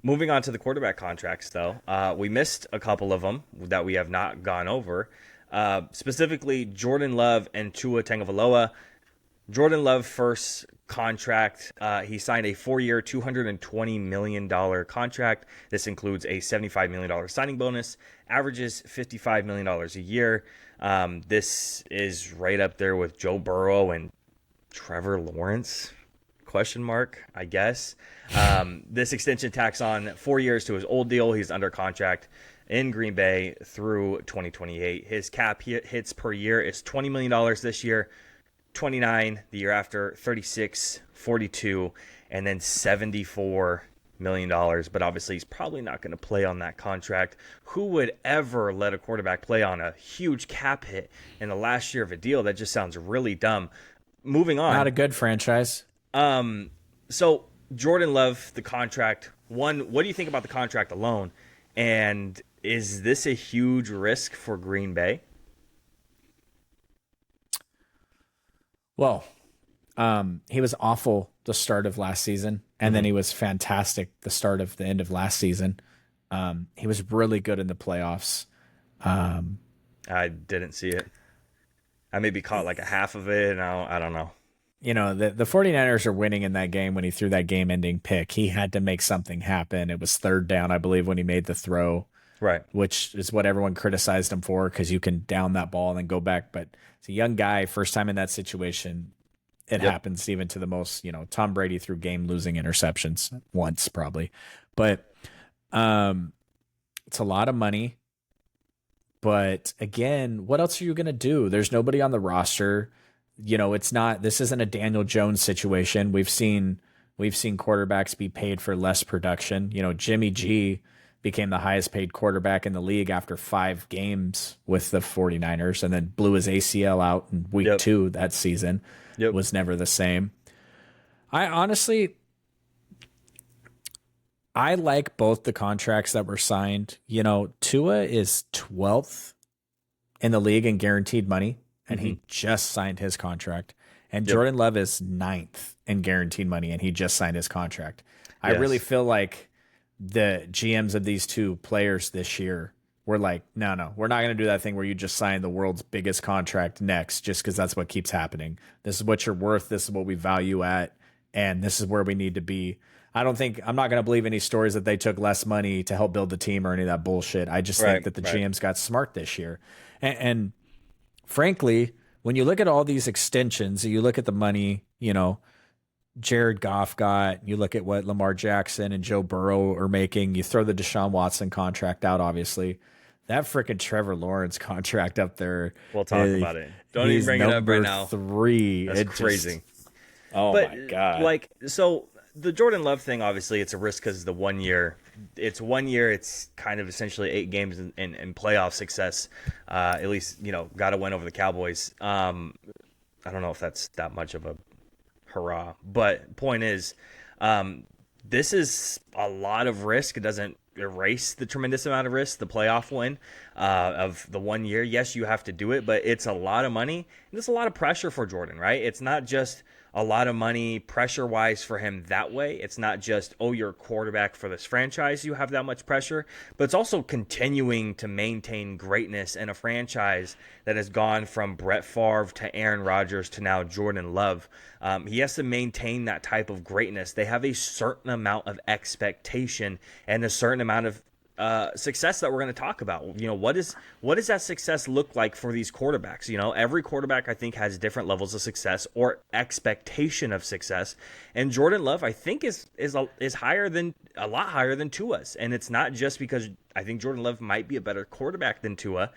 Moving on to the quarterback contracts, though, we missed a couple of them that we have not gone over. Specifically, Jordan Love and Tua Tagovailoa. Jordan Love first contract. He signed a 4-year, $220 million contract. This includes a $75 million signing bonus, averages $55 million a year. This is right up there with Joe Burrow and Trevor Lawrence, question mark, I guess. This extension tacks on 4 years to his old deal. He's under contract in Green Bay through 2028. His cap hits per year is $20 million this year, 29 the year after, 36, 42, and then $74 million. But obviously he's probably not going to play on that contract. Who would ever let a quarterback play on a huge cap hit in the last year of a deal? That just sounds really dumb. Moving on. Not a good franchise. So Jordan Love, the contract. One, what do you think about the contract alone? And is this a huge risk for Green Bay? Well, he was awful the start of last season, and then he was fantastic the start of the end of last season. He was really good in the playoffs. I didn't see it. I maybe caught like a half of it, and I don't know. You know, the 49ers are winning in that game when he threw that game-ending pick. He had to make something happen. It was third down, I believe, when he made the throw. Right. Which is what everyone criticized him for, because you can down that ball and then go back. But it's a young guy, first time in that situation. It happens even to the most, Tom Brady threw game-losing interceptions once probably. But it's a lot of money. But again, what else are you going to do? There's nobody on the roster. This isn't a Daniel Jones situation. We've seen quarterbacks be paid for less production. Jimmy G became the highest paid quarterback in the league after 5 games with the 49ers, and then blew his ACL out in week 2 that season. Was never the same. I like both the contracts that were signed. Tua is 12th in the league in guaranteed money, and he just signed his contract. And Jordan Love is 9th in guaranteed money, and he just signed his contract. I really feel like the GMs of these two players this year were like, no, we're not going to do that thing where you just sign the world's biggest contract next just because that's what keeps happening. This is what you're worth. This is what we value at, and this is where we need to be. I'm not going to believe any stories that they took less money to help build the team or any of that bullshit. I just think that the GMs got smart this year. And frankly, when you look at all these extensions, you look at the money, Jared Goff got, you look at what Lamar Jackson and Joe Burrow are making, you throw the Deshaun Watson contract out, obviously. That freaking Trevor Lawrence contract up there. We'll talk about it. Don't even bring it up right now. 3. That's crazy. My God. So the Jordan Love thing, obviously, it's a risk because the 1 year. It's 1 year. It's kind of essentially 8 games in playoff success. At least, got to win over the Cowboys. I don't know if that's that much of a hurrah. But point is, this is a lot of risk. It doesn't erase the tremendous amount of risk, the playoff win of the 1 year. Yes, you have to do it, but it's a lot of money. And it's a lot of pressure for Jordan, right? It's not just a lot of money pressure-wise for him that way. It's not just, you're a quarterback for this franchise, you have that much pressure, but it's also continuing to maintain greatness in a franchise that has gone from Brett Favre to Aaron Rodgers to now Jordan Love. He has to maintain that type of greatness. They have a certain amount of expectation and a certain amount of success that we're going to talk about. What does that success look like for these quarterbacks? Every quarterback I think has different levels of success or expectation of success, and Jordan Love I think is higher than a lot higher than Tua's, and it's not just because I think Jordan Love might be a better quarterback than Tua.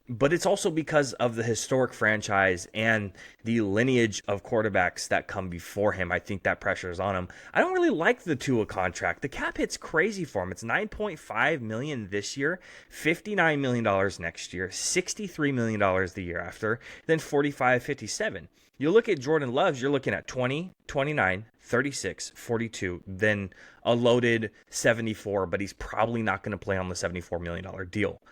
But it's also because of the historic franchise and the lineage of quarterbacks that come before him. I think that pressure is on him. I don't really like the Tua contract. The cap hit's crazy for him. It's $9.5 million this year, $59 million next year, $63 million the year after, then $45, $57. You look at Jordan Love's, you're looking at 20, 29, 36, 42, then a loaded 74, but he's probably not going to play on the $74 million deal.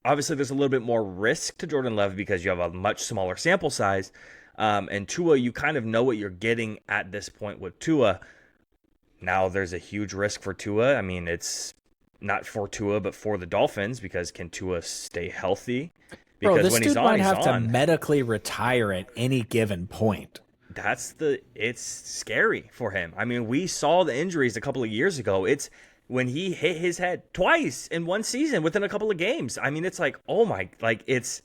Obviously, there's a little bit more risk to Jordan Love because you have a much smaller sample size. And Tua, you kind of know what you're getting at this point with Tua. Now there's a huge risk for Tua. I mean, it's not for Tua, but for the Dolphins, because can Tua stay healthy? Bro, Because this when he's dude on, might he's have to on. medically retire at any given point. It's scary for him. I mean, we saw the injuries a couple of years ago. It's when he hit his head twice in one season within a couple of games. I mean, it's like, oh my, like it's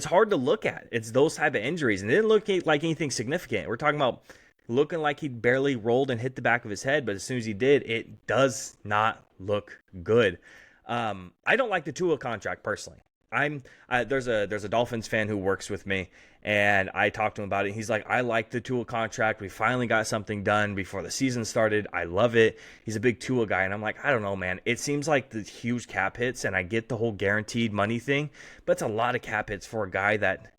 hard to look at. It's those type of injuries, and it didn't look like anything significant. We're talking about looking like he barely rolled and hit the back of his head, but as soon as he did, it does not look good. I don't like the Tua contract personally. There's a Dolphins fan who works with me, and I talked to him about it. He's like, I like the Tua contract. We finally got something done before the season started. I love it. He's a big Tua guy, and I'm like, I don't know, man. It seems like the huge cap hits, and I get the whole guaranteed money thing, but it's a lot of cap hits for a guy that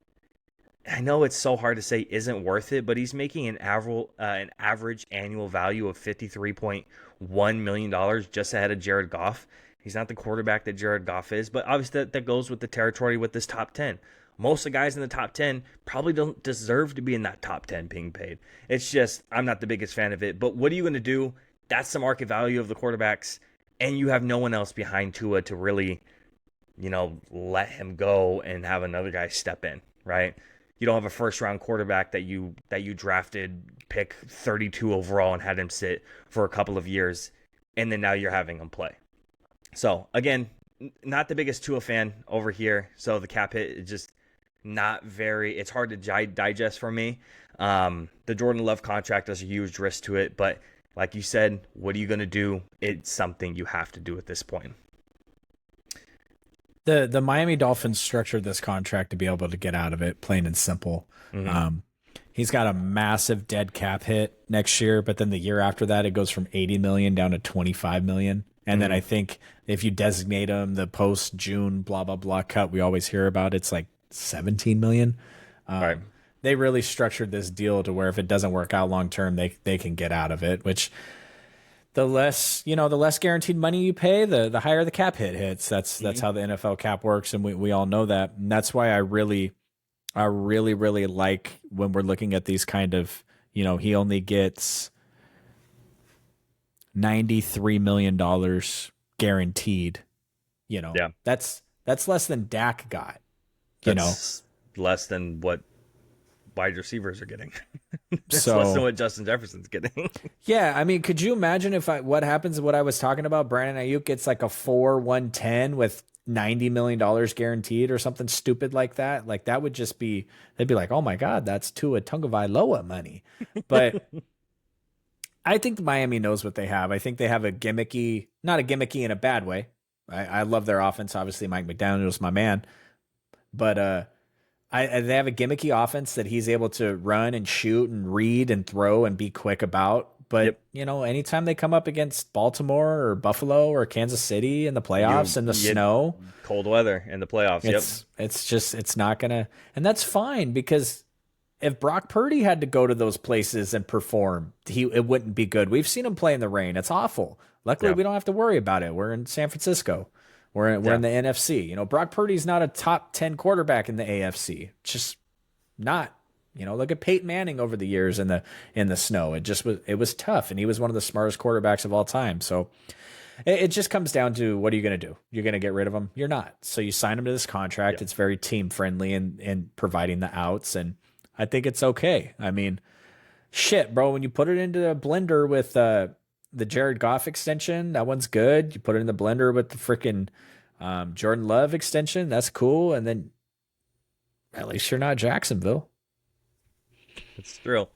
I know it's so hard to say isn't worth it, but he's making an average annual value of $53.1 million just ahead of Jared Goff. He's not the quarterback that Jared Goff is, but obviously that goes with the territory with this top 10. Most of the guys in the top 10 probably don't deserve to be in that top 10 being paid. It's just, I'm not the biggest fan of it. But what are you going to do? That's the market value of the quarterbacks, and you have no one else behind Tua to really, let him go and have another guy step in, right? You don't have a first round quarterback that you drafted pick 32 overall and had him sit for a couple of years, and then now you're having him play. So again, not the biggest Tua fan over here. So the cap hit is just not very. It's hard to digest for me. The Jordan Love contract has a huge risk to it, but like you said, what are you going to do? It's something you have to do at this point. The Miami Dolphins structured this contract to be able to get out of it, plain and simple. Mm-hmm. He's got a massive dead cap hit next year, but then the year after that, it goes from 80 million down to 25 million. And then I think if you designate him the post June blah blah blah cut we always hear about, it's like 17 million. Right. They really structured this deal to where if it doesn't work out long term, they can get out of it. Which the less guaranteed money you pay, the higher the cap hit hits. That's how the NFL cap works, and we all know that. And that's why I really like when we're looking at these kind of, he only gets $93 million guaranteed. Yeah. That's less than Dak got. That's less than what wide receivers are getting. It's So less than what Justin Jefferson's getting. yeah, I mean, could you imagine what happens? What I was talking about, Brandon Ayuk gets like a 4-1-10 with $90 million guaranteed or something stupid like that. Like that would just be, they'd be like, oh my God, that's Tua Tagovailoa money. But I think Miami knows what they have. I think they have not a gimmicky in a bad way. I love their offense. Obviously, Mike McDaniel's my man, but they have a gimmicky offense that he's able to run and shoot and read and throw and be quick about. But anytime they come up against Baltimore or Buffalo or Kansas City in the playoffs in the snow, cold weather in the playoffs, it's not gonna, and that's fine because if Brock Purdy had to go to those places and perform, it wouldn't be good. We've seen him play in the rain. It's awful. Luckily, we don't have to worry about it. We're in San Francisco. We're in the NFC. Brock Purdy's not a top 10 quarterback in the AFC. Just not. Look at Peyton Manning over the years in the snow. It was tough, and he was one of the smartest quarterbacks of all time. So it just comes down to, what are you going to do? You're going to get rid of him? You're not. So you sign him to this contract. Yeah. It's very team friendly and providing the outs, and I think it's okay. I mean, shit, bro. When you put it into a blender with the Jared Goff extension, that one's good. You put it in the blender with the freaking Jordan Love extension, that's cool. And then at least you're not Jacksonville. It's true.